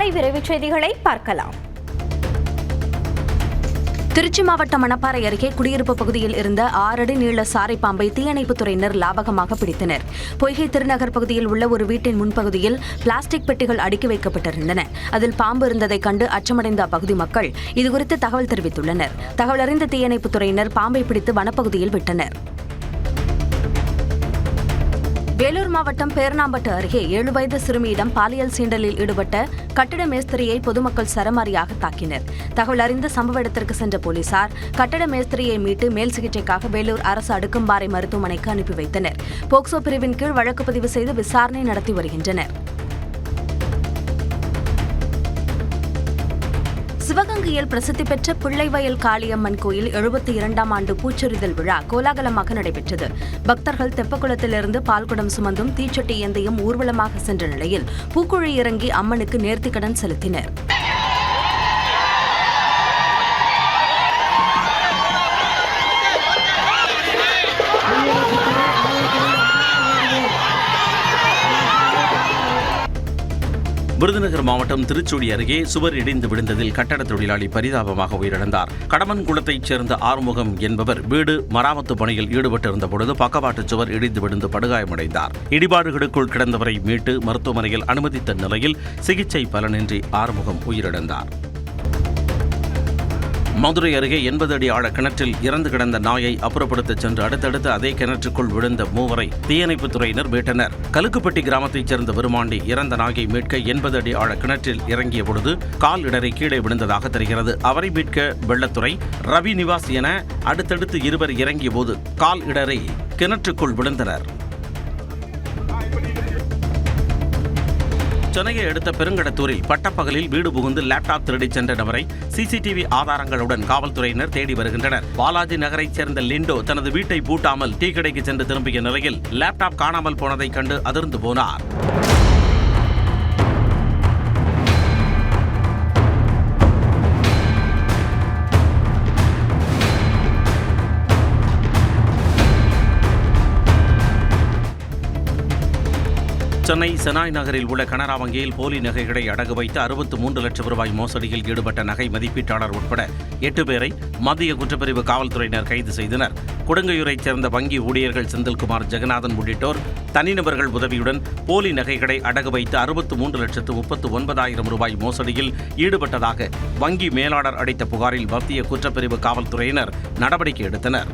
மாலை விரைவுச் செய்திகளை பார்க்கலாம். திருச்சி மாவட்டம் மணப்பாறை அருகே குடியிருப்பு பகுதியில் இருந்த 6 அடி நீள சாரை பாம்பை தீயணைப்புத்துறையினர் லாபகமாக பிடித்தனர். பொய்கை திருநகர் பகுதியில் உள்ள ஒரு வீட்டின் முன்பகுதியில் பிளாஸ்டிக் பெட்டிகள் அடுக்கி வைக்கப்பட்டிருந்தன. அதில் பாம்பு இருந்ததைக் கண்டு அச்சமடைந்த அப்பகுதி மக்கள் இதுகுறித்து தகவல் தெரிவித்துள்ளனர். தகவல் அறிந்த தீயணைப்புத்துறையினர் பாம்பை பிடித்து வனப்பகுதியில் விட்டனர். வேலூர் மாவட்டம் பேரணாம்பட்டு அருகே 7 வயது சிறுமியிடம் பாலியல் சீண்டலில் ஈடுபட்ட கட்டிட மேஸ்திரியை பொதுமக்கள் சரமாரியாக தாக்கினர். தகவல் அறிந்து சம்பவ இடத்திற்கு சென்ற போலீசார் கட்டிட மேஸ்திரியை மீட்டு மேல் சிகிச்சைக்காக வேலூர் அரசு அடுக்கும்பாறை மருத்துவமனைக்கு அனுப்பி வைத்தனர். போக்சோ பிரிவின் கீழ் வழக்கு பதிவு செய்து விசாரணை நடத்தி வருகின்றனர். சிவகங்கையில் பிரசித்தி பெற்ற பிள்ளைவயல் காளியம்மன் கோயில் 72ஆம் ஆண்டு பூச்சொரிதல் விழா கோலாகலமாக நடைபெற்றது. பக்தர்கள் தெப்பக்குளத்திலிருந்து பால்குடம் சுமந்தும் தீச்சட்டி ஏந்தியும் ஊர்வலமாக சென்ற நிலையில் பூக்குழி இறங்கி அம்மனுக்கு நேர்த்திக்கடன் செலுத்தினர். விருதுநகர் மாவட்டம் திருச்சுழி அருகே சுவர் இடிந்து விழுந்ததில் கட்டட தொழிலாளி பரிதாபமாக உயிரிழந்தார். கடமன்குளத்தைச் சேர்ந்த ஆறுமுகம் என்பவர் வீடு மராமத்து பணியில் ஈடுபட்டிருந்த பொழுது பக்கவாட்டு சுவர் இடிந்து விழுந்து படுகாயமடைந்தார். இடிபாடுகளுக்குள் கிடந்தவரை மீட்டு மருத்துவமனையில் அனுமதித்த நிலையில் சிகிச்சை பலனின்றி ஆறுமுகம் உயிரிழந்தார். மதுரை அருகே 80 அடி ஆழ கிணற்றில் இறந்து கிடந்த நாயை அப்புறப்படுத்தச் சென்று அடுத்தடுத்து அதே கிணற்றுக்குள் விழுந்த 3 தீயணைப்புத்துறையினர் மீட்டனர். கலுக்குப்பட்டி கிராமத்தைச் சேர்ந்த விருமாண்டி இறந்த நாயை மீட்க 80 அடி ஆழ கிணற்றில் இறங்கிய பொழுது கால் இடறி கீழே விழுந்ததாக தெரிகிறது. அவரை மீட்க வெள்ளத்துறை, ரவி நிவாஸ் என அடுத்தடுத்து 2 இறங்கிய போது கால் இடறி கிணற்றுக்குள் விழுந்தனர். சென்னையை அடுத்த பெருங்கடத்தூரில் பட்டப்பகலில் வீடு புகுந்து லேப்டாப் திருடிச் சென்ற நபரை சிசிடிவி ஆதாரங்களுடன் காவல்துறையினர் தேடி வருகின்றனர். பாலாஜி நகரைச் சேர்ந்த லிண்டோ தனது வீட்டை பூட்டாமல் டீ கடைக்கு சென்று திரும்பிய நிலையில் லேப்டாப் காணாமல் போனதைக் கண்டு அதிர்ந்து போனார். சென்னை செனாய் நகரில் உள்ள கனரா வங்கியில் போலி நகைகளை அடகு வைத்து 63 லட்சம் ரூபாய் மோசடியில் ஈடுபட்ட நகை மதிப்பீட்டாளர் உட்பட 8 பேரை மத்திய குற்றப்பிரிவு காவல்துறையினர் கைது செய்தனர். கொடுங்கையூரைச் சேர்ந்த வங்கி ஊழியர்கள் செந்தில்குமார், ஜெகநாதன் உள்ளிட்டோர் தனிநபர்கள் உதவியுடன் போலி நகைகளை அடகு வைத்து 63,39,000 ரூபாய் மோசடியில் ஈடுபட்டதாக வங்கி மேலாளர் அளித்த புகாரில் மத்திய குற்றப்பிரிவு காவல்துறையினர் நடவடிக்கை எடுத்தனர்.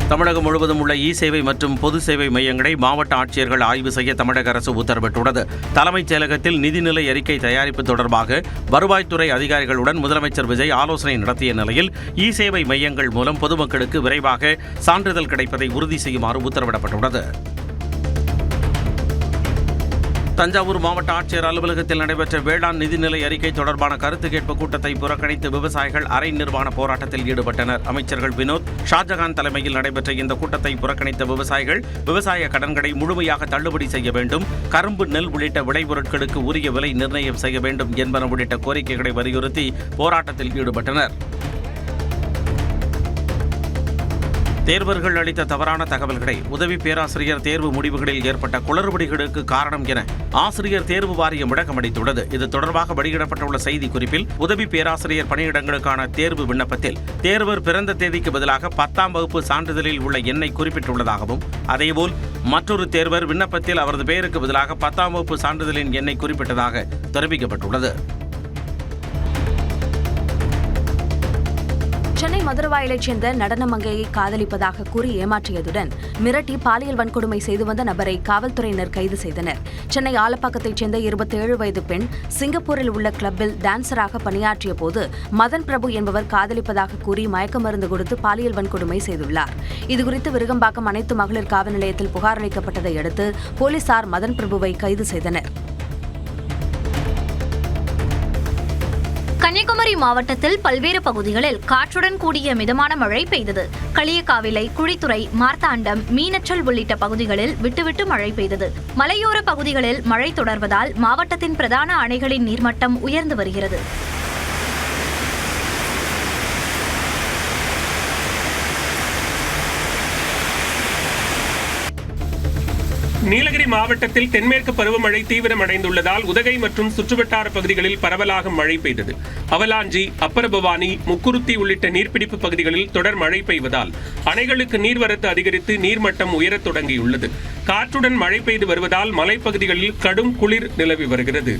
தமிழகம் முழுவதும் உள்ள சேவை மற்றும் பொது சேவை மையங்களை மாவட்ட ஆட்சியர்கள் ஆய்வு செய்ய தமிழக அரசு உத்தரவிட்டுள்ளது. தலைமைச் செயலகத்தில் நிதிநிலை அறிக்கை தயாரிப்பு தொடர்பாக வருவாய்த்துறை அதிகாரிகளுடன் முதலமைச்சர் விஜய் ஆலோசனை நடத்திய நிலையில் சேவை மையங்கள் மூலம் பொதுமக்களுக்கு விரைவாக சான்றிதழ் கிடைப்பதை உறுதி செய்யுமாறு உத்தரவிடப்பட்டுள்ளது. தஞ்சாவூர் மாவட்ட ஆட்சியர் அலுவலகத்தில் நடைபெற்ற வேளாண் நிதிநிலை அறிக்கை தொடர்பான கருத்து கேட்பு கூட்டத்தை புறக்கணித்து விவசாயிகள் அரை நிர்வாண போராட்டத்தில் ஈடுபட்டனர். அமைச்சர்கள் வினோத், ஷாஜகான் தலைமையில் நடைபெற்ற இந்த கூட்டத்தை புறக்கணித்த விவசாயிகள் விவசாய கடன்களை முழுமையாக தள்ளுபடி செய்ய வேண்டும், கரும்பு, நெல் உள்ளிட்ட விளைபொருட்களுக்கு உரிய விலை நிர்ணயம் செய்ய வேண்டும் என்பன உள்ளிட்ட கோரிக்கைகளை வலியுறுத்தி போராட்டத்தில் ஈடுபட்டனர். தேர்வர்கள் அளித்த தவறான தகவல்களை உதவி பேராசிரியர் தேர்வு முடிவுகளில் ஏற்பட்ட குளறுபடிகளுக்கு காரணம் என ஆசிரியர் தேர்வு வாரியம் விளக்கமளித்துள்ளது. இது தொடர்பாக வெளியிடப்பட்டுள்ள செய்தி குறிப்பில் உதவி பேராசிரியர் பணியிடங்களுக்கான தேர்வு விண்ணப்பத்தில் தேர்வர் பிறந்த தேதிக்கு பதிலாக 10ஆம் வகுப்பு சான்றிதழில் உள்ள எண்ணை குறிப்பிட்டுள்ளதாகவும், அதேபோல் மற்றொரு தேர்வர் விண்ணப்பத்தில் அவரது பெயருக்கு பதிலாக 10ஆம் வகுப்பு சான்றிதழின் எண்ணை குறிப்பிட்டதாக தெரிவிக்கப்பட்டுள்ளது. சென்னை மதுரவாயலைச் சேர்ந்த நடன மங்கையை காதலிப்பதாக கூறி ஏமாற்றியதுடன் மிரட்டி பாலியல் வன்கொடுமை செய்து வந்த நபரை காவல்துறையினர் கைது செய்தனர். சென்னை ஆலப்பாக்கத்தைச் சேர்ந்த 27 வயது பெண் சிங்கப்பூரில் உள்ள கிளப்பில் டான்சராக பணியாற்றிய போது மதன் பிரபு என்பவர் காதலிப்பதாக கூறி மயக்க மருந்து கொடுத்து பாலியல் வன்கொடுமை செய்துள்ளார். இதுகுறித்து விருகம்பாக்கம் அனைத்து மகளிர் காவல் நிலையத்தில் புகார் அளிக்கப்பட்டதை அடுத்து போலீசார் மதன் பிரபுவை கைது செய்தனர். கன்னியாகுமரி மாவட்டத்தில் பல்வேறு பகுதிகளில் காற்றுடன் கூடிய மிதமான மழை பெய்தது. களியக்காவிளை, குழித்துறை, மார்த்தாண்டம், மீனச்சல் உள்ளிட்ட பகுதிகளில் விட்டுவிட்டு மழை பெய்தது. மலையோர பகுதிகளில் மழை தொடர்வதால் மாவட்டத்தின் பிரதான அணைகளின் நீர்மட்டம் உயர்ந்து வருகிறது. நீலகிரி மாவட்டத்தில் தென்மேற்கு பருவமழை தீவிரமடைந்துள்ளதால் உதகை மற்றும் சுற்றுவட்டார பகுதிகளில் பரவலாக மழை பெய்தது. அவலாஞ்சி, அப்பரபவானி, முக்குருத்தி உள்ளிட்ட நீர்பிடிப்பு பகுதிகளில் தொடர் மழை பெய்வதால் அணைகளுக்கு நீர்வரத்து அதிகரித்து நீர்மட்டம் உயரத் தொடங்கியுள்ளது. காற்றுடன் மழை பெய்து வருவதால் மலைப்பகுதிகளில் கடும் குளிர் நிலவி வருகிறது.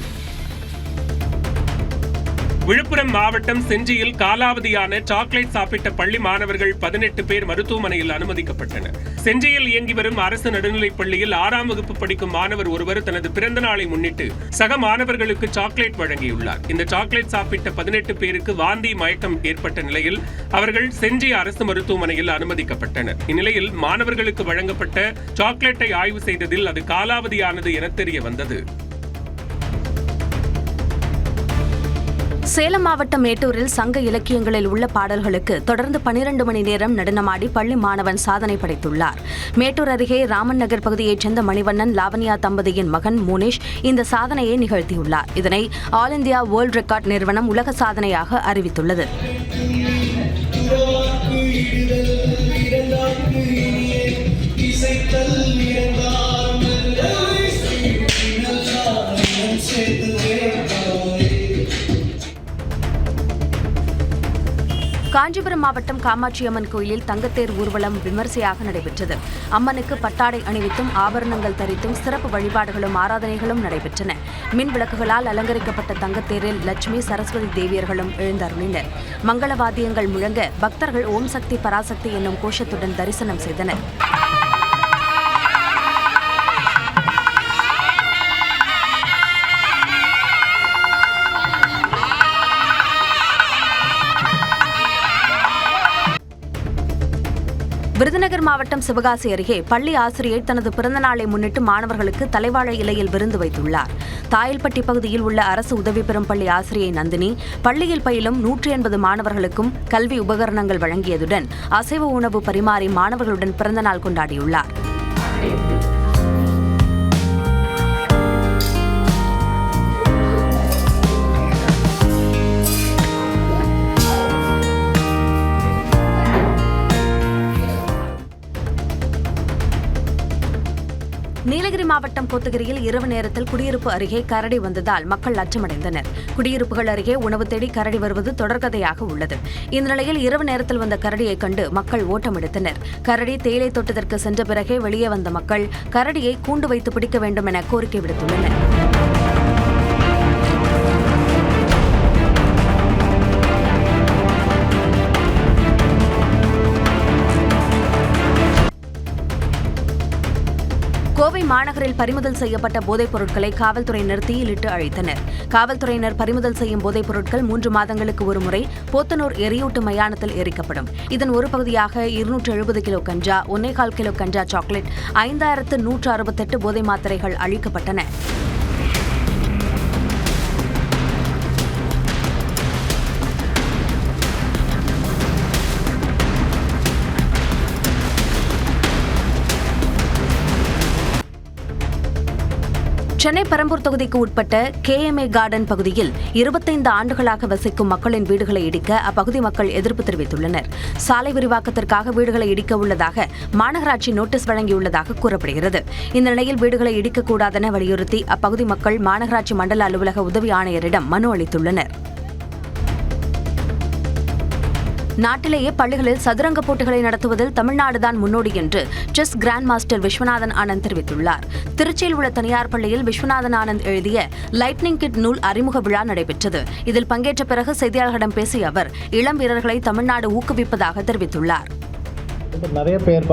விழுப்புரம் மாவட்டம் செஞ்சியில் காலாவதியான சாக்லேட் சாப்பிட்ட பள்ளி மாணவர்கள் 18 பேர் மருத்துவமனையில் அனுமதிக்கப்பட்டனர். செஞ்சியில் இயங்கி வரும் அரசு நடுநிலைப் பள்ளியில் 6ஆம் வகுப்பு படிக்கும் மாணவர் ஒருவர் தனது பிறந்த நாளை முன்னிட்டு சக மாணவர்களுக்கு சாக்லேட் வழங்கியுள்ளார். இந்த சாக்லேட் சாப்பிட்ட 18 பேருக்கு வாந்தி, மயக்கம் ஏற்பட்ட நிலையில் அவர்கள் செஞ்சி அரசு மருத்துவமனையில் அனுமதிக்கப்பட்டனர். இந்நிலையில் மாணவர்களுக்கு வழங்கப்பட்ட சாக்லேட்டை ஆய்வு செய்ததில் அது காலாவதியானது என தெரிய வந்தது. சேலம் மாவட்டம் மேட்டூரில் சங்க இலக்கியங்களில் உள்ள பாடல்களுக்கு தொடர்ந்து 12 மணி நேரம் நடனமாடி பள்ளி மாணவன் சாதனை படைத்துள்ளார். மேட்டூர் அருகே ராமன் நகர் பகுதியைச் சேர்ந்த மணிவண்ணன், லாவண்யா தம்பதியின் மகன் மோனிஷ் இந்த சாதனையை நிகழ்த்தியுள்ளார். இதனை ஆல் இந்தியா வேர்ல்ட் ரெக்கார்ட் நிறுவனம் உலக சாதனையாக அறிவித்துள்ளது. காஞ்சிபுரம் மாவட்டம் காமாட்சியம்மன் கோயிலில் தங்கத்தேர் ஊர்வலம் விமரிசையாக நடைபெற்றது. அம்மனுக்கு பட்டாடை அணிவித்தும் ஆபரணங்கள் தரித்தும் சிறப்பு வழிபாடுகளும் ஆராதனைகளும் நடைபெற்றன. மின் விளக்குகளால் அலங்கரிக்கப்பட்ட தங்கத்தேரில் லட்சுமி, சரஸ்வதி தேவியர்களும் எழுந்தருளினர். மங்கள வாத்தியங்கள் முழங்க பக்தர்கள் ஓம் சக்தி பராசக்தி என்னும் கோஷத்துடன் தரிசனம் செய்தனர். விருதுநகர் மாவட்டம் சிவகாசி அருகே பள்ளி ஆசிரியர் தனது பிறந்தநாளை முன்னிட்டு மாணவர்களுக்கு தலைவாழை இலையில் விருந்து வைத்துள்ளார். தாயல்பட்டி பகுதியில் உள்ள அரசு உதவி பெறும் பள்ளி ஆசிரியை நந்தினி பள்ளியில் பயிலும் 180 மாணவர்களுக்கும் கல்வி உபகரணங்கள் வழங்கியதுடன் அசைவ உணவு பரிமாறி மாணவர்களுடன் பிறந்தநாள் கொண்டாடியுள்ளார். நீலகிரி மாவட்டம் கோத்தகிரியில் இரவு நேரத்தில் குடியிருப்பு அருகே கரடி வந்ததால் மக்கள் அச்சமடைந்தனர். குடியிருப்புகள் அருகே உணவு தேடி கரடி வருவது தொடர்கதையாக உள்ளது. இந்த நிலையில் இரவு நேரத்தில் வந்த கரடியை கண்டு மக்கள் ஓட்டமெடுத்தனர். கரடி தேயிலை தோட்டத்திற்கு சென்ற பிறகே வெளியே வந்த மக்கள் கரடியை கூண்டு வைத்து பிடிக்க வேண்டும் என கோரிக்கை விடுத்துள்ளனர். கோவை மாநகரில் பறிமுதல் செய்யப்பட்ட போதைப் பொருட்களை காவல்துறையினர் தீயிலிட்டு அழித்தனர். காவல்துறையினர் பறிமுதல் செய்யும் போதைப் பொருட்கள் 3 மாதங்களுக்கு ஒருமுறை போத்தனூர் எரியூட்டு மயானத்தில் எரிக்கப்படும். இதன் ஒரு பகுதியாக 270 கிலோ கஞ்சா, 1.25 கிலோ கஞ்சா சாக்லேட், 5168 போதை மாத்திரைகள் அழிக்கப்பட்டன. சென்னை பெரம்பூர் தொகுதிக்கு உட்பட்ட KMA கார்டன் பகுதியில் 25 ஆண்டுகளாக வசிக்கும் மக்களின் வீடுகளை இடிக்க அப்பகுதி மக்கள் எதிர்ப்பு தெரிவித்துள்ளனர். சாலை விரிவாக்கத்திற்காக வீடுகளை இடிக்க உள்ளதாக மாநகராட்சி நோட்டீஸ் வழங்கியுள்ளதாக கூறப்படுகிறது. இந்த நிலையில் வீடுகளை இடிக்கக்கூடாதென வலியுறுத்தி அப்பகுதி மக்கள் மாநகராட்சி மண்டல அலுவலக உதவி ஆணையரிடம் மனு அளித்துள்ளனர். நாட்டிலேயே பள்ளிகளில் சதுரங்க போட்டிகளை நடத்துவதில் தமிழ்நாடுதான் முன்னோடி என்று chess grandmaster Viswanathan Anand தெரிவித்துள்ளார். திருச்சியில் உள்ள தனியார் பள்ளியில் விஸ்வநாதன் ஆனந்த் எழுதிய லைட்னிங் கிட் நூல் அறிமுக விழா நடைபெற்றது. இதில் பங்கேற்ற பிறகு செய்தியாளர்களிடம் பேசிய அவர் இளம் வீரர்களை தமிழ்நாடு ஊக்குவிப்பதாக தெரிவித்துள்ளார். நிறைய பேர்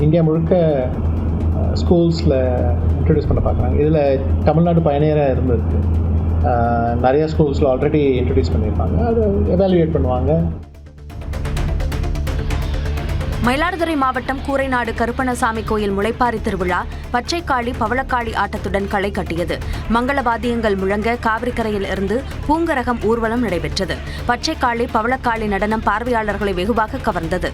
இந்தியா முழுக்க ஸ்கூல்ஸில் இன்ட்ரடியூஸ் பண்ண பார்க்குறாங்க. இதில் தமிழ்நாடு பயணியராக இருந்திருக்கு. நிறைய ஸ்கூல்ஸில் ஆல்ரெடி இன்ட்ரடியூஸ் பண்ணியிருப்பாங்க. அதை எவாலுவேட் பண்ணுவாங்க. மயிலாடுதுறை மாவட்டம் கூரைநாடு கருப்பணசாமி கோயில் முளைப்பாரி திருவிழா பச்சைக்காளி பவளக்காளி ஆட்டத்துடன் களை கட்டியது. மங்கள வாத்தியங்கள் முழங்க காவிரிக்கரையில் இருந்து பூங்கரகம் ஊர்வலம் நடைபெற்றது. பச்சைக்காளி பவளக்காளி நடனம் பார்வையாளர்களை வெகுவாக கவர்ந்தது.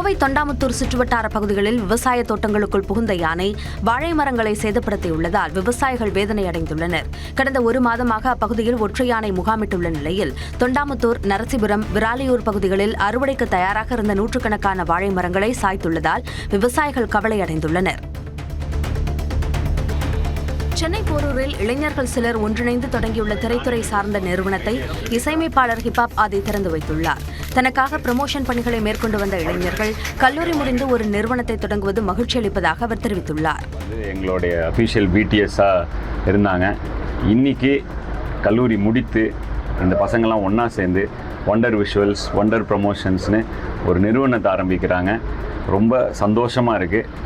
கோவை தொண்டாமுத்தூர் சுற்றுவட்டார பகுதிகளில் விவசாய தோட்டங்களுக்குள் புகுந்த யானை வாழை மரங்களை சேதப்படுத்தியுள்ளதால் விவசாயிகள் வேதனை அடைந்துள்ளனர். கடந்த ஒரு மாதமாக அப்பகுதியில் ஒற்றை யானை முகாமிட்டுள்ள நிலையில் தொண்டாமுத்தூர், நரசிபுரம், விராலியூர் பகுதிகளில் அறுவடைக்கு தயாராக இருந்த நூற்றுக்கணக்கான வாழை மரங்களை சாய்த்துள்ளதால் விவசாயிகள் கவலை அடைந்துள்ளனர். சென்னை போரூரில் இளைஞர்கள் சிலர் ஒன்றிணைந்து தொடங்கியுள்ள திரைத்துறை சார்ந்த நிறுவனத்தை இசையமைப்பாளர் ஹிப்ஹாப் ஆதி திறந்து வைத்துள்ளார். தனக்காக ப்ரமோஷன் பணிகளை மேற்கொண்டு வந்த இளைஞர்கள் கல்லூரி முடிந்து ஒரு நிறுவனத்தை தொடங்குவது மகிழ்ச்சி அளிப்பதாக அவர் தெரிவித்துள்ளார். எங்களுடைய அஃபீஷியல் பிடிஎஸ்ஸாக இருந்தாங்க. இன்னைக்கு கல்லூரி முடித்து இந்த பசங்கள்லாம் ஒன்றா சேர்ந்து ஒண்டர் விஷுவல்ஸ், ஒண்டர் ப்ரமோஷன்ஸ்னு ஒரு நிறுவனத்தை ஆரம்பிக்கிறாங்க. ரொம்ப சந்தோஷமாக இருக்குது.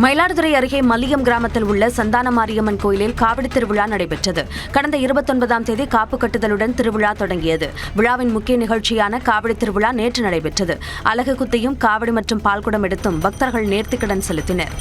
மயிலாடுதுறை அருகே மல்லியம் கிராமத்தில் உள்ள சந்தான மாரியம்மன் கோயிலில் காவடி திருவிழா நடைபெற்றது. கடந்த 29ஆம் தேதி காப்பு கட்டுதலுடன் திருவிழா தொடங்கியது. விழாவின் முக்கிய நிகழ்ச்சியான காவடி திருவிழா நேற்று நடைபெற்றது. அலகு குத்தியும் காவடி மற்றும் பால்குடம் எடுத்தும் பக்தர்கள் நேர்த்திக்கடன் செலுத்தினர்.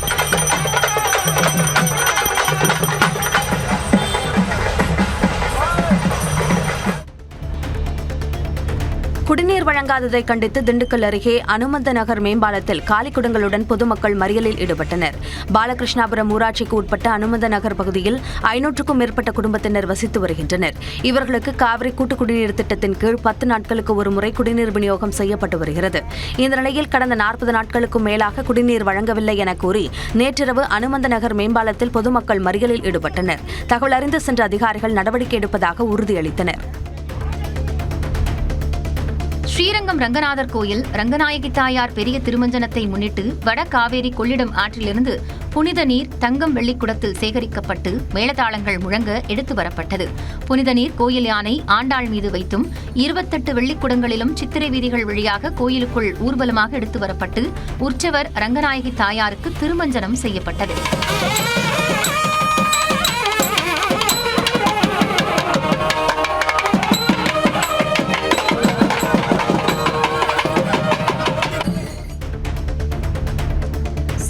குடிநீர் வழங்காததை கண்டித்து திண்டுக்கல் அருகே அனுமந்த நகர் மேம்பாலத்தில் காலிக்குடங்களுடன் பொதுமக்கள் மறியலில் ஈடுபட்டனர். பாலகிருஷ்ணாபுரம் ஊராட்சிக்கு உட்பட்ட அனுமந்த நகர் பகுதியில் 500க்கும் மேற்பட்ட குடும்பத்தினர் வசித்து வருகின்றனர். இவர்களுக்கு காவிரி கூட்டு குடிநீர் திட்டத்தின் கீழ் 10 நாட்களுக்கு ஒருமுறை குடிநீர் விநியோகம் செய்யப்பட்டு வருகிறது. இந்த நிலையில் கடந்த 40 நாட்களுக்கும் மேலாக குடிநீர் வழங்கவில்லை என கூறி நேற்றிரவு அனுமந்த நகர் மேம்பாலத்தில் பொதுமக்கள் மறியலில் ஈடுபட்டனர். தகவல் அறிந்து சென்ற அதிகாரிகள் நடவடிக்கை எடுப்பதாக உறுதியளித்தனர். ஸ்ரீரங்கம் ரங்கநாதர் கோயில் ரங்கநாயகி தாயார் பெரிய திருமஞ்சனத்தை முன்னிட்டு வட காவேரி கொள்ளிடம் ஆற்றிலிருந்து புனித நீர் தங்கம் வெள்ளிக்குடத்தில் சேகரிக்கப்பட்டு மேளதாளங்கள் முழங்க எடுத்து வரப்பட்டது. புனித நீர் கோயில் யானை ஆண்டாள் மீது வைத்தும் 28 வெள்ளிக்குடங்களிலும் சித்திரை வீதிகள் வழியாக கோயிலுக்குள் ஊர்வலமாக எடுத்து வரப்பட்டு உற்சவர் ரங்கநாயகி தாயாருக்கு திருமஞ்சனம் செய்யப்பட்டது.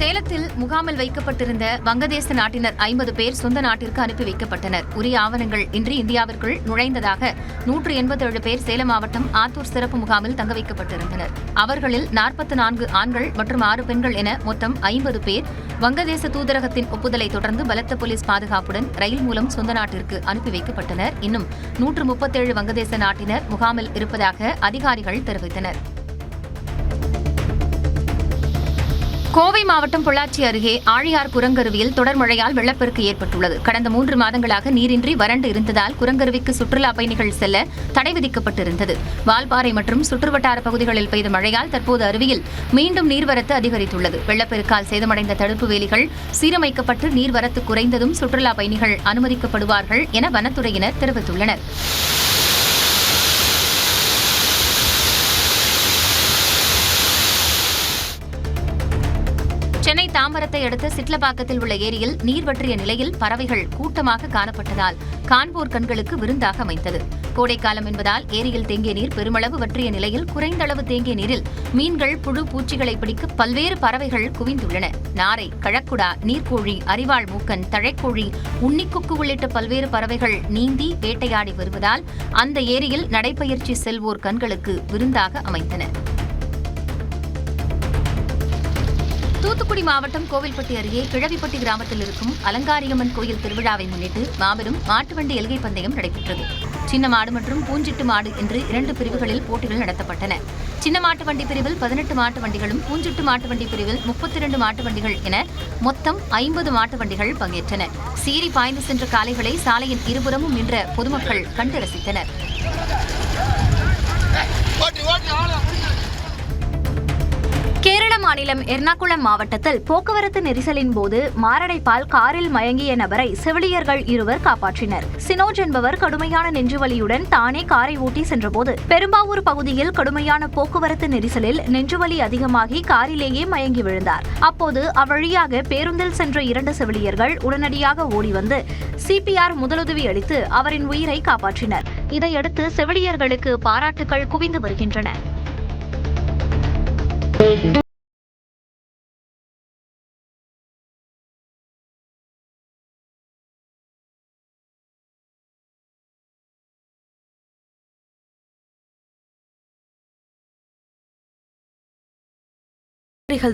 சேலத்தில் முகாமில் வைக்கப்பட்டிருந்த வங்கதேச நாட்டினர் 50 பேர் சொந்த நாட்டிற்கு அனுப்பி வைக்கப்பட்டனர். உரிய ஆவணங்கள் இன்றி இந்தியாவிற்குள் நுழைந்ததாக 187 பேர் சேலம் மாவட்டம் ஆத்தூர் சிறப்பு முகாமில் தங்க வைக்கப்பட்டிருந்தனர். அவர்களில் 44 ஆண்கள் மற்றும் 6 பெண்கள் என மொத்தம் 50 பேர் வங்கதேச தூதரகத்தின் ஒப்புதலை தொடர்ந்து பலத்த போலீஸ் பாதுகாப்புடன் ரயில் மூலம் சொந்த நாட்டிற்கு அனுப்பி வைக்கப்பட்டனர். இன்னும் 137 வங்கதேச நாட்டினர் முகாமில் இருப்பதாக அதிகாரிகள் தெரிவித்தனர். கோவை மாவட்டம் பொள்ளாச்சி அருகே ஆழியார் குரங்கருவியில் தொடர் மழையால் வெள்ளப்பெருக்கு ஏற்பட்டுள்ளது. கடந்த 3 மாதங்களாக நீரின்றி வறண்டு இருந்ததால் குரங்கருவிக்கு சுற்றுலா பயணிகள் செல்ல தடை விதிக்கப்பட்டிருந்தது. வால்பாறை மற்றும் சுற்றுவட்டார பகுதிகளில் பெய்த மழையால் தற்போது அருவியில் மீண்டும் நீர்வரத்து அதிகரித்துள்ளது. வெள்ளப்பெருக்கால் சேதமடைந்த தடுப்பு வேலிகள் சீரமைக்கப்பட்டு நீர்வரத்து குறைந்ததும் சுற்றுலா பயணிகள் அனுமதிக்கப்படுவார்கள் என வனத்துறையினர் தெரிவித்துள்ளனர். சென்னை தாம்பரத்தை அடுத்த சிட்லப்பாக்கத்தில் உள்ள ஏரியில் நீர் வற்றிய நிலையில் பறவைகள் கூட்டமாக காணப்பட்டதால் காண்போர் கண்களுக்கு விருந்தாக அமைந்தது. கோடைக்காலம் என்பதால் ஏரியில் தேங்கிய நீர் பெருமளவு வற்றிய நிலையில் குறைந்த அளவு தேங்கிய நீரில் மீன்கள், புழு, பூச்சிகளை பிடிக்க பல்வேறு பறவைகள் குவிந்துள்ளன. நாரை, கழக்குடா, நீர்க்கோழி, அரிவாள் மூக்கன், தழைக்கோழி, உன்னிக்குக்கு உள்ளிட்ட பல்வேறு பறவைகள் நீந்தி வேட்டையாடி வருவதால் அந்த ஏரியில் நடைபயிற்சி செல்வோர் கண்களுக்கு விருந்தாக அமைந்தன. தூத்துக்குடி மாவட்டம் கோவில்பட்டி அருகே கிழவிப்பட்டி கிராமத்தில் இருக்கும் அலங்காரியம்மன் கோயில் திருவிழாவை முன்னிட்டு மாபெரும் மாட்டுவண்டி எல்கை பந்தயம் நடைபெற்றது. சின்ன மாடு மற்றும் பூஞ்சிட்டு மாடு என்று 2 பிரிவுகளில் போட்டிகள் நடத்தப்பட்டன. சின்ன மாட்டு வண்டி பிரிவில் 18 மாட்டு வண்டிகளும், பூஞ்சிட்டு மாட்டு வண்டி பிரிவில் 32 மாட்டு வண்டிகள் என மொத்தம் 50 மாட்டு வண்டிகள் பங்கேற்றன. சீறி பாய்ந்து சென்ற காளைகளை சாலையின் இருபுறமும் நின்ற பொதுமக்கள் கண்டு ரசித்தனர். கேரள மாநிலம் எர்ணாகுளம் மாவட்டத்தில் போக்குவரத்து நெரிசலின் போது மாரடைப்பால் காரில் மயங்கிய நபரை செவிலியர்கள் 2 காப்பாற்றினர். சினோஜ் என்பவர் கடுமையான நெஞ்சுவலியுடன் தானே காரை ஓட்டி சென்றபோது பெரும்பாவூர் பகுதியில் கடுமையான போக்குவரத்து நெரிசலில் நெஞ்சுவலி அதிகமாகி காரிலேயே மயங்கி விழுந்தார். அப்போது அவ்வழியாக பேருந்தில் சென்ற 2 செவிலியர்கள் உடனடியாக ஓடி வந்து CPR முதலுதவி அளித்து அவரின் உயிரை காப்பாற்றினர். இதையடுத்து செவிலியர்களுக்கு பாராட்டுகள் குவிந்து வருகின்றன.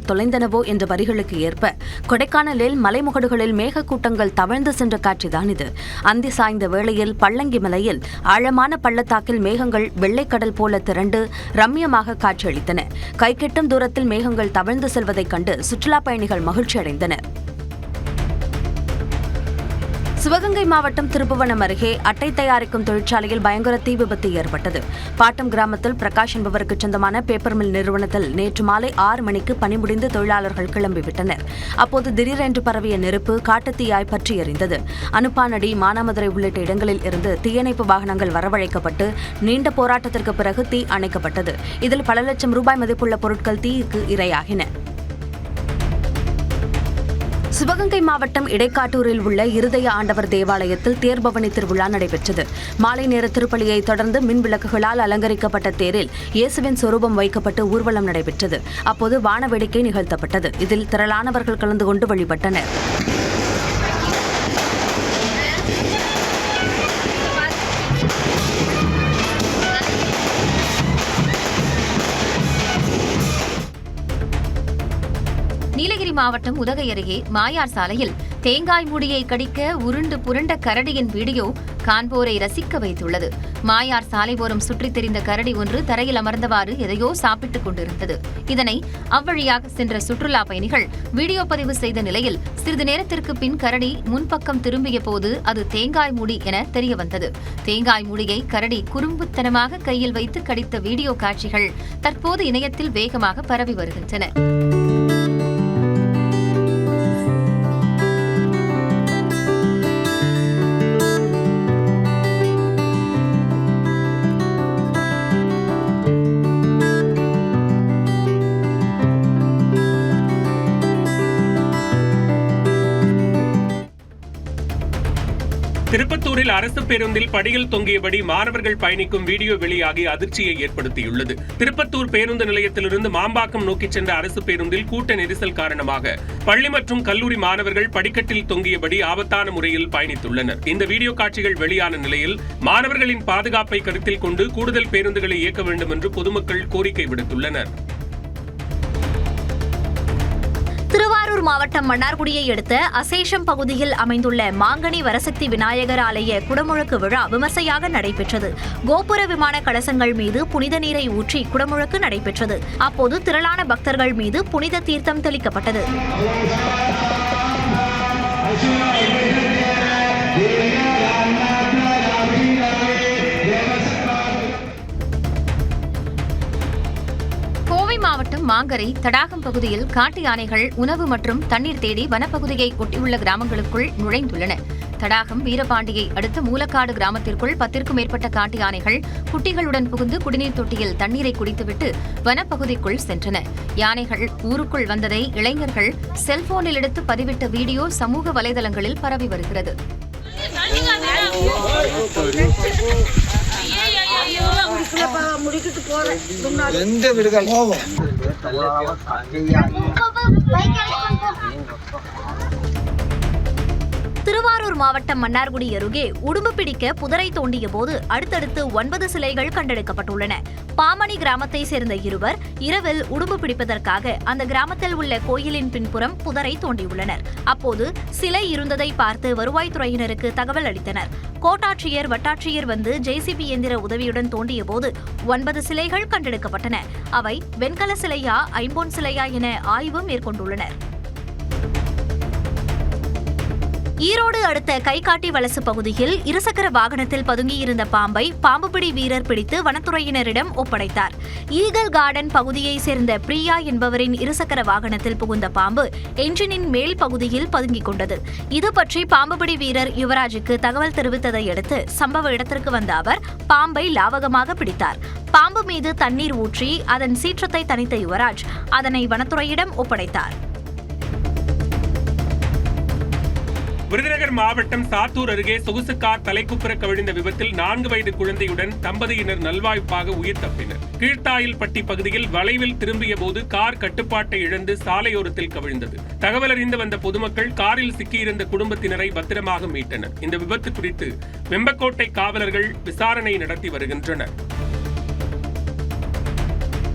தொலைந்தனவோ என்ற வரிகளுக்கு ஏற்ப கொடைக்கானலில் மலைமுகடுகளில் மேகக்கூட்டங்கள் தவழ்ந்து சென்ற காட்சிதான் இது. அந்தி சாய்ந்த வேளையில் பள்ளங்கி மலையில் ஆழமான பள்ளத்தாக்கில் மேகங்கள் வெள்ளைக்கடல் போல திரண்டு ரம்மியமாக காட்சியளித்தன. கைக்கெட்டும் தூரத்தில் மேகங்கள் தவழ்ந்து செல்வதைக் கண்டு சுற்றுலாப் பயணிகள் மகிழ்ச்சியடைந்தனர். சிவகங்கை மாவட்டம் திருப்புவனம் அருகே அட்டை தயாரிக்கும் தொழிற்சாலையில் பயங்கர தீ விபத்து ஏற்பட்டது. பாட்டம் கிராமத்தில் பிரகாஷ் என்பவருக்கு சொந்தமான பேப்பர் மில் நிறுவனத்தில் நேற்று மாலை 6 மணிக்கு பணி முடிந்து தொழிலாளர்கள் கிளம்பிவிட்டனர். அப்போது திடீரென்று பரவிய நெருப்பு காட்டுத்தீயாய் பற்றி எரிந்தது. அனுப்பானடி, மானாமதுரை உள்ளிட்ட இடங்களில் இருந்து தீயணைப்பு வாகனங்கள் வரவழைக்கப்பட்டு நீண்ட போராட்டத்திற்கு பிறகு தீ அணைக்கப்பட்டது. இதில் பல லட்சம் ரூபாய் மதிப்புள்ள பொருட்கள் தீக்கு இரையாகின. சிவகங்கை மாவட்டம் இடைக்காட்டூரில் உள்ள இருதய ஆண்டவர் தேவாலயத்தில் தேர்பவனி திருவிழா நடைபெற்றது. மாலை நேர திருப்பலியை தொடர்ந்து மின் விளக்குகளால் அலங்கரிக்கப்பட்ட தேரில் இயேசுவின் சொரூபம் வைக்கப்பட்டு ஊர்வலம் நடைபெற்றது. அப்போது வான வேடிக்கை நிகழ்த்தப்பட்டது. இதில் திரளானவர்கள் கலந்து கொண்டு வழிபட்டனர். நீலகிரி மாவட்டம் உதகை அருகே மாயார் சாலையில் தேங்காய் மூடியை கடிக்க உருண்டு புரண்ட கரடியின் வீடியோ காண்போரை ரசிக்க வைத்துள்ளது. மாயார் சாலை ஓரம் சுற்றித் திரிந்த கரடி ஒன்று தரையில் அமர்ந்தவாறு எதையோ சாப்பிட்டுக் கொண்டிருந்தது. இதனை அவ்வழியாக சென்ற சுற்றுலா பயணிகள் வீடியோ பதிவு செய்த நிலையில் சிறிது நேரத்திற்கு பின் கரடி முன்பக்கம் திரும்பிய போது அது தேங்காய் மூடி என தெரியவந்தது. தேங்காய் மூடியை கரடி குறும்புத்தனமாக கையில் வைத்து கடித்த வீடியோ காட்சிகள் தற்போது இணையத்தில் வேகமாக பரவி வருகின்றன. திருப்பத்தூரில் அரசு பேருந்தில் படியில் தொங்கியபடி மாணவர்கள் பயணிக்கும் வீடியோ வெளியாகி அதிர்ச்சியை ஏற்படுத்தியுள்ளது. திருப்பத்தூர் பேருந்து நிலையத்திலிருந்து மாம்பாக்கம் நோக்கி சென்ற அரசு பேருந்தில் கூட்ட நெரிசல் காரணமாக பள்ளி மற்றும் கல்லூரி மாணவர்கள் படிக்கட்டில் தொங்கியபடி ஆபத்தான முறையில் பயணித்துள்ளனர். இந்த வீடியோ காட்சிகள் வெளியான நிலையில் மாணவர்களின் பாதுகாப்பை கருத்தில் கொண்டு கூடுதல் பேருந்துகளை இயக்க வேண்டும் என்று பொதுமக்கள் கோரிக்கை விடுத்துள்ளனர். திருவாரூர் மாவட்டம் மன்னார்குடியை அடுத்த அசேஷம் பகுதியில் அமைந்துள்ள மாங்கனி வரசக்தி விநாயகர் ஆலய குடமுழக்கு விழா விமர்சையாக நடைபெற்றது. கோபுர விமான கலசங்கள் மீது புனித நீரை ஊற்றி குடமுழக்கு நடைபெற்றது. அப்போது திரளான பக்தர்கள் மீது புனித தீர்த்தம் தெளிக்கப்பட்டது. மாவட்டம் மாங்கரை தடாகம் பகுதியில் காட்டு யானைகள் உணவு மற்றும் தண்ணீர் தேடி வனப்பகுதியை ஒட்டியுள்ள கிராமங்களுக்குள் நுழைந்துள்ளன. தடாகம் வீரபாண்டியை அடுத்த மூலக்காடு கிராமத்திற்குள் 10க்கும் மேற்பட்ட காட்டு யானைகள் குட்டிகளுடன் புகுந்து குடிநீர் தொட்டியில் தண்ணீரை குடித்துவிட்டு வனப்பகுதிக்குள் சென்றன. யானைகள் ஊருக்குள் வந்ததை இளைஞர்கள் செல்போனில் எடுத்து பதிவிட்ட வீடியோ சமூக வலைதளங்களில் பரவி வருகிறது. திருவாரூர் மாவட்டம் மன்னார்குடி அருகே உடும்பு பிடிக்க புதரை தோண்டிய போது அடுத்தடுத்து 9 சிலைகள் கண்டெடுக்கப்பட்டுள்ளன. பாமணி கிராமத்தை சேர்ந்த இருவர் இரவில் உடும்பு பிடிப்பதற்காக அந்த கிராமத்தில் உள்ள கோயிலின் பின்புறம் புதரை தோண்டியுள்ளனர். அப்போது சிலை இருந்ததை பார்த்து வருவாய்த்துறையினருக்கு தகவல் அளித்தனர். கோட்டாட்சியர், வட்டாட்சியர் வந்து ஜேசிபி இயந்திர உதவியுடன் தோண்டிய போது 9 சிலைகள் கண்டெடுக்கப்பட்டன. அவை வெண்கல சிலையா, ஐம்பொன் சிலையா என ஆய்வு மேற்கொண்டுள்ளனர். ஈரோடு அடுத்த கைகாட்டி வலசு பகுதியில் இருசக்கர வாகனத்தில் பதுங்கியிருந்த பாம்பை பாம்புபிடி வீரர் பிடித்து வனத்துறையினரிடம் ஒப்படைத்தார். ஈகல் கார்டன் பகுதியைச் சேர்ந்த பிரியா என்பவரின் இருசக்கர வாகனத்தில் புகுந்த பாம்பு என்ஜினின் மேல் பகுதியில் பதுங்கிக் கொண்டது. இது பற்றி பாம்புபிடி வீரர் யுவராஜுக்கு தகவல் தெரிவித்ததை அடுத்து சம்பவ இடத்திற்கு வந்த அவர் பாம்பை லாவகமாக பிடித்தார். பாம்பு மீது தண்ணீர் ஊற்றி அதன் சீற்றத்தை தணித்த யுவராஜ் அதனை வனத்துறையிடம் ஒப்படைத்தார். விருதுநகர் மாவட்டம் சாத்தூர் அருகே சொகுசு கார் தலைக்குப்புற கவிழ்ந்த விபத்தில் 4 வயது குழந்தையுடன் தம்பதியினர் நல்வாய்ப்பாக உயிர் தப்பினர். கீழ்த்தாயில்பட்டி பகுதியில் வளைவில் திரும்பிய போது கார் கட்டுப்பாட்டை இழந்து சாலையோரத்தில் கவிழ்ந்தது. தகவல் அறிந்து வந்த பொதுமக்கள் காரில் சிக்கியிருந்த குடும்பத்தினரை பத்திரமாக மீட்டனர். இந்த விபத்து குறித்து வெம்பக்கோட்டை காவலர்கள் விசாரணை நடத்தி வருகின்றனர்.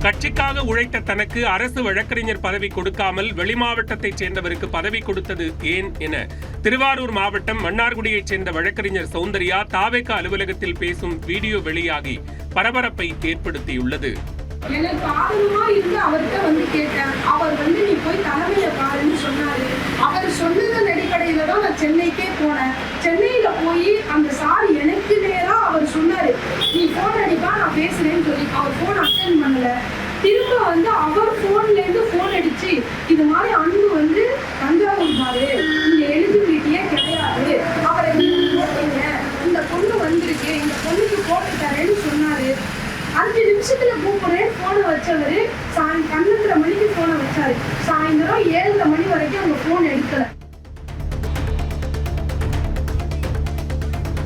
கட்சிக்காக உழைத்த தனக்கு அரசு வழக்கறிஞர் பதவி கொடுக்காமல் வெளிமாவட்டத்தைச் சேர்ந்தவருக்கு பதவி கொடுத்தது ஏன் என திருவாரூர் மாவட்டம் மன்னார்குடியைச் சேர்ந்த வழக்கறிஞர் சௌந்தர்யா தாவேக அலுவலகத்தில் பேசும் வீடியோ வெளியாகி பரபரப்பை ஏற்படுத்தியுள்ளது. எனக்கு ஆர்வமா இருந்து அவர்கிட்ட கேட்டேன். அவர் நீ போய் தலைமையில பாருன்னு சொன்னாரு. அவர் சொன்னதன் அடிப்படையில தான் நான் சென்னைக்கே போனேன். சென்னையில போய் அந்த சார் எனக்கு நேரா அவர் சொன்னாரு, நீ போன் அடிப்பா நான் பேசுறேன்னு சொல்லி அவர் போன் அட்டென்ட் பண்ணல. திரும்ப அவர் போன்ல இருந்து போன் அடிச்சு இது மாதிரி அன்பு தஞ்சாவூர் பாரு, இந்த எலிஜிபிலிட்டியே கிடையாது, அவரை நீங்க போட்டீங்க, இந்த பொண்ணு வந்திருக்கு, இந்த பொண்ணுக்கு போட்டு தரேன்னு சொன்னாரு. 5 நிமிஷத்துல கூப்பிடுறேன் போனை வச்சவரு 12:30 மணிக்கு போனை வச்சாரு. சாயந்தரம் 7:30 மணி வரைக்கும் அவங்க போன் எடுக்கல.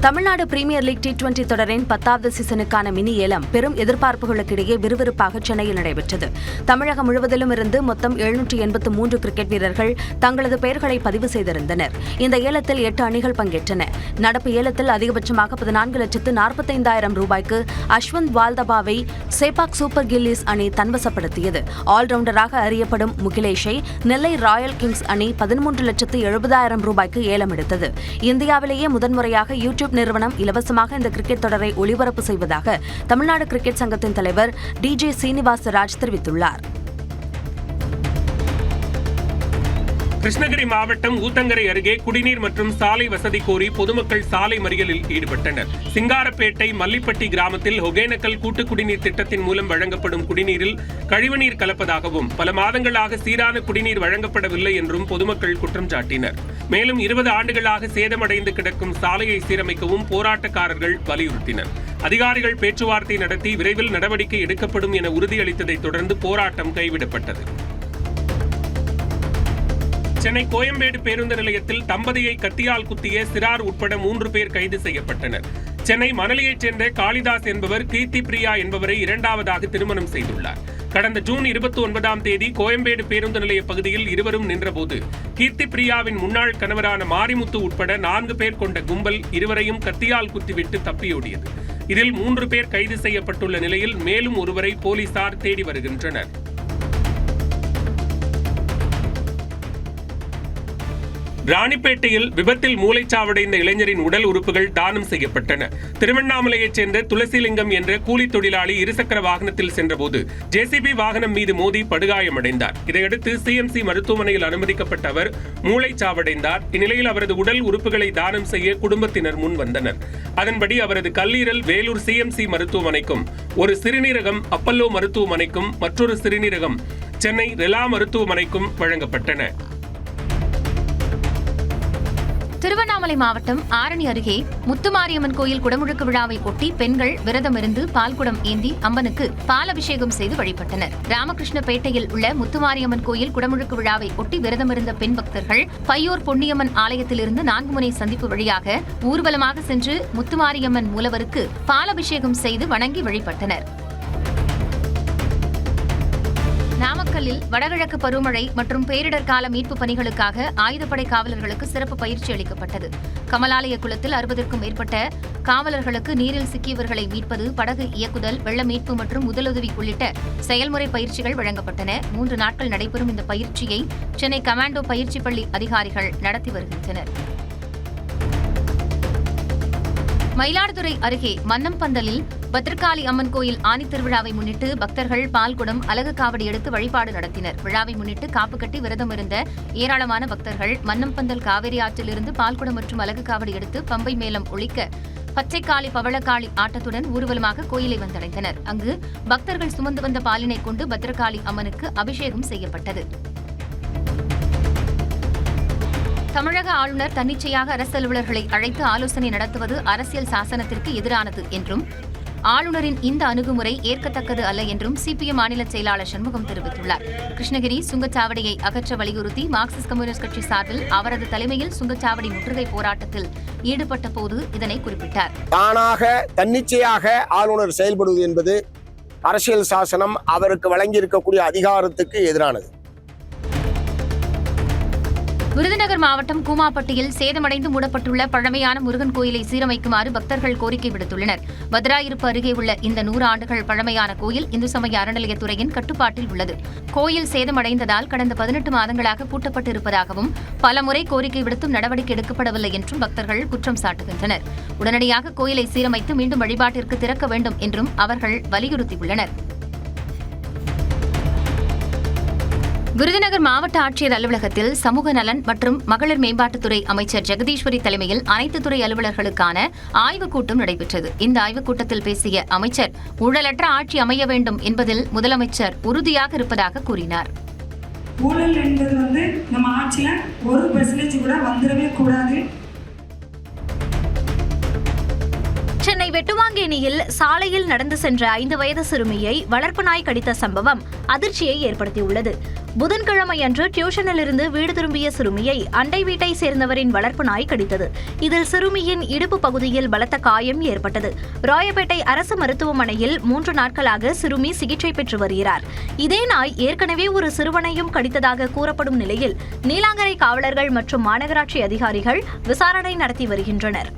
தமிழ்நாடு பிரீமியர் லீக் T20 தொடரின் 10வது சீசனுக்கான மினி ஏலம் பெரும் எதிர்பார்ப்புகளுக்கிடையே விறுவிறுப்பாக சென்னையில் நடைபெற்றது. தமிழகம் முழுவதிலும் இருந்து மொத்தம் 783 கிரிக்கெட் வீரர்கள் தங்களது பெயர்களை பதிவு செய்திருந்தனர். இந்த ஏலத்தில் 8 அணிகள் பங்கேற்றன. நடப்பு ஏலத்தில் அதிகபட்சமாக 14,45,000 ரூபாய்க்கு அஸ்வந்த் வால்தபாவை சேபாக் சூப்பர் கில்லிஸ் அணி தன்வசப்படுத்தியது. ஆல்ரவுண்டராக அறியப்படும் முகிலேஷை நெல்லை ராயல் கிங்ஸ் அணி 13,70,000 ரூபாய்க்கு ஏலம் எடுத்தது. இந்தியாவிலேயே முதன்முறையாக யூடியூப் நிறுவனம் இலவசமாக இந்த கிரிக்கெட் தொடரை ஒளிபரப்பு செய்வதாக தமிழ்நாடு கிரிக்கெட் சங்கத்தின் தலைவர் DJ சீனிவாசராஜ் தெரிவித்துள்ளார். கிருஷ்ணகிரி மாவட்டம் ஊத்தங்கரை அருகே குடிநீர் மற்றும் சாலை வசதி கோரி பொதுமக்கள் சாலை மறியலில் ஈடுபட்டனர். சிங்காரப்பேட்டை மல்லிப்பட்டி கிராமத்தில் ஒகேனக்கல் கூட்டு குடிநீர் திட்டத்தின் மூலம் வழங்கப்படும் குடிநீரில் கழிவுநீர் கலப்பதாகவும் பல மாதங்களாக சீரான குடிநீர் வழங்கப்படவில்லை என்றும் பொதுமக்கள் குற்றம் சாட்டினர். மேலும் 20 ஆண்டுகளாக சேதமடைந்து கிடக்கும் சாலையை சீரமைக்கவும் போராட்டக்காரர்கள் வலியுறுத்தினர். அதிகாரிகள் பேச்சுவார்த்தை நடத்தி விரைவில் நடவடிக்கை எடுக்கப்படும் என உறுதியளித்ததைத் தொடர்ந்து போராட்டம் கைவிடப்பட்டது. சென்னை கோயம்பேடு பேருந்து நிலையத்தில் தம்பதியை கத்தியால் குத்திய சிறார் உட்பட 3 பேர் கைது செய்யப்பட்டனர். சென்னை மணலியைச் சேர்ந்த காளிதாஸ் என்பவர் கீர்த்தி பிரியா என்பவரை 2வதாக திருமணம் செய்துள்ளார். கடந்த ஜூன் 29ஆம் தேதி கோயம்பேடு பேருந்து நிலைய பகுதியில் இருவரும் நின்றபோது கீர்த்தி பிரியாவின் முன்னாள் கணவரான மாரிமுத்து உட்பட 4 பேர் கொண்ட கும்பல் இருவரையும் கத்தியால் குத்திவிட்டு தப்பியோடியது. இதில் 3 பேர் கைது செய்யப்பட்டுள்ள நிலையில் மேலும் ஒருவரை போலீசார் தேடி வருகின்றனர். ராணிப்பேட்டையில் விபத்தில் மூளைச்சாவடைந்த இளைஞரின் உடல் உறுப்புகள் தானம் செய்யப்பட்டன. திருவண்ணாமலையைச் சேர்ந்த துளசிலிங்கம் என்ற கூலி தொழிலாளி இருசக்கர வாகனத்தில் சென்றபோது JCB வாகனம் மீது மோதி படுகாயமடைந்தார். இதையடுத்து CMC மருத்துவமனையில் அனுமதிக்கப்பட்ட அவர் மூளைச்சாவடைந்தார். இந்நிலையில் அவரது உடல் உறுப்புகளை தானம் செய்ய குடும்பத்தினர் முன் வந்தனர். அதன்படி அவரது கல்லீரல் வேலூர் CMC மருத்துவமனைக்கும், ஒரு சிறுநீரகம் அப்பல்லோ மருத்துவமனைக்கும், மற்றொரு சிறுநீரகம் சென்னை ரெலா மருத்துவமனைக்கும் வழங்கப்பட்டன. திருவண்ணாமலை மாவட்டம் ஆரணி அருகே முத்துமாரியம்மன் கோயில் குடமுழுக்கு விழாவை ஒட்டி பெண்கள் விரதமிருந்து பால்குடம் ஏந்தி அம்மனுக்கு பாலபிஷேகம் செய்து வழிபட்டனர். ராமகிருஷ்ணபேட்டையில் உள்ள முத்துமாரியம்மன் கோயில் குடமுழுக்கு விழாவை ஒட்டி விரதமிருந்த பெண் பக்தர்கள் பையூர் பொன்னியம்மன் ஆலயத்திலிருந்து 4 முனை சந்திப்பு வழியாக ஊர்வலமாக சென்று முத்துமாரியம்மன் மூலவருக்கு பாலபிஷேகம் செய்து வணங்கி வழிபட்டனர். நாமக்கல்லில் வடகிழக்கு பருவமழை மற்றும் பேரிடர் கால மீட்பு பணிகளுக்காக ஆயுதப்படை காவலர்களுக்கு சிறப்பு பயிற்சி அளிக்கப்பட்டது. கமலாலய குளத்தில் 60க்கும் மேற்பட்ட காவலர்களுக்கு நீரில் சிக்கியவர்களை மீட்பது, படகு இயக்குதல், வெள்ள மீட்பு மற்றும் முதலுதவி உள்ளிட்ட செயல்முறை பயிற்சிகள் வழங்கப்பட்டன. 3 நாட்கள் நடைபெறும் இந்த பயிற்சியை சென்னை கமாண்டோ பயிற்சி பள்ளி அதிகாரிகள் நடத்தி வருகின்றனர். மயிலாடுதுறை அருகே மன்னம்பந்தலில் பத்ரகாளி அம்மன் கோயில் ஆனி திருவிழாவை முன்னிட்டு பக்தர்கள் பால்குடம், அலகு காவடி எடுத்து வழிபாடு நடத்தினர். விழாவை முன்னிட்டு காப்பு கட்டி விரதம் இருந்த ஏராளமான பக்தர்கள் மன்னம்பந்தல் காவிரி ஆற்றிலிருந்து பால்குடம் மற்றும் அலகு காவடி எடுத்து பம்பை மேளம் ஒலிக்க பச்சைக்காளி பவளக்காளி ஆட்டத்துடன் ஊர்வலமாக கோயிலை வந்தடைந்தனர். அங்கு பக்தர்கள் சுமந்து வந்த பாலினை கொண்டு பத்ரகாளி அம்மனுக்கு அபிஷேகம் செய்யப்பட்டது. தமிழக ஆளுநர் தன்னிச்சையாக அரசு அலுவலர்களை அழைத்து ஆலோசனை நடத்துவது அரசியல் சாசனத்திற்கு எதிரானது என்றும் ஆளுநரின் இந்த அணுகுமுறை ஏற்கத்தக்கது அல்ல என்றும் CPM மாநில செயலாளர் சண்முகம் தெரிவித்துள்ளார். கிருஷ்ணகிரி சுங்கச்சாவடியை அகற்ற வலியுறுத்தி மார்க்சிஸ்ட் கம்யூனிஸ்ட் கட்சி சார்பில் அவரது தலைமையில் சுங்கச்சாவடி முற்றுகை போராட்டத்தில் ஈடுபட்ட போது இதனை குறிப்பிட்டார். தானாக தன்னிச்சையாக ஆளுநர் செயல்படுவது என்பது அரசியல் சாசனம் அவருக்கு வழங்கியிருக்கக்கூடிய அதிகாரத்துக்கு எதிரானது. விருதுநகர் மாவட்டம் கூமாப்பட்டியில் சேதமடைந்து மூடப்பட்டுள்ள பழமையான முருகன் கோயிலை சீரமைக்குமாறு பக்தர்கள் கோரிக்கை விடுத்துள்ளனர். வத்ராயிருப்பு அருகே உள்ள இந்த 100 ஆண்டுகள் பழமையான கோயில் இந்து சமய அறநிலையத்துறையின் கட்டுப்பாட்டில் உள்ளது. கோயில் சேதமடைந்ததால் கடந்த 18 மாதங்களாக பூட்டப்பட்டிருப்பதாகவும் பலமுறை கோரிக்கை விடுத்தும் நடவடிக்கை எடுக்கப்படவில்லை என்றும் பக்தர்கள் குற்றம் சாட்டுகின்றனர். உடனடியாக கோயிலை சீரமைத்து மீண்டும் வழிபாட்டிற்கு திறக்க வேண்டும் என்றும் அவர்கள் வலியுறுத்தியுள்ளனர். விருதுநகர் மாவட்ட ஆட்சியர் அலுவலகத்தில் சமூக நலன் மற்றும் மகளிர் மேம்பாட்டுத்துறை அமைச்சர் ஜெகதீஸ்வரி தலைமையில் அனைத்து துறை அலுவலர்களுக்கான ஆய்வுக் கூட்டம் நடைபெற்றது. இந்த ஆய்வுக் கூட்டத்தில் பேசிய அமைச்சர் ஊழலற்ற ஆட்சி அமைய வேண்டும் என்பதில் முதலமைச்சர் உறுதியாக இருப்பதாக கூறினார். ஊழல் என்பது நம்ம ஆட்சியில 1% கூட வந்துடவே கூடாது. சென்னை வெட்டுவாங்கேணியில் சாலையில் நடந்து சென்ற 5 வயது சிறுமியை வளர்ப்பு நாய் கடித்த சம்பவம் அதிர்ச்சியை ஏற்படுத்தியுள்ளது. புதன்கிழமை அன்று டியூஷனிலிருந்து வீடு திரும்பிய சிறுமியை அண்டை வீட்டை சேர்ந்தவரின் வளர்ப்பு நாய் கடித்தது. இதில் சிறுமியின் இடுப்பு பகுதியில் பலத்த காயம் ஏற்பட்டது. ராயப்பேட்டை அரசு மருத்துவமனையில் 3 நாட்களாக சிறுமி சிகிச்சை பெற்று வருகிறார். இதே நாய் ஏற்கனவே ஒரு சிறுவனையும் கடித்ததாக கூறப்படும் நிலையில் நீலாங்கரை காவலர்கள் மற்றும் மாநகராட்சி அதிகாரிகள் விசாரணை நடத்தி வருகின்றனர்.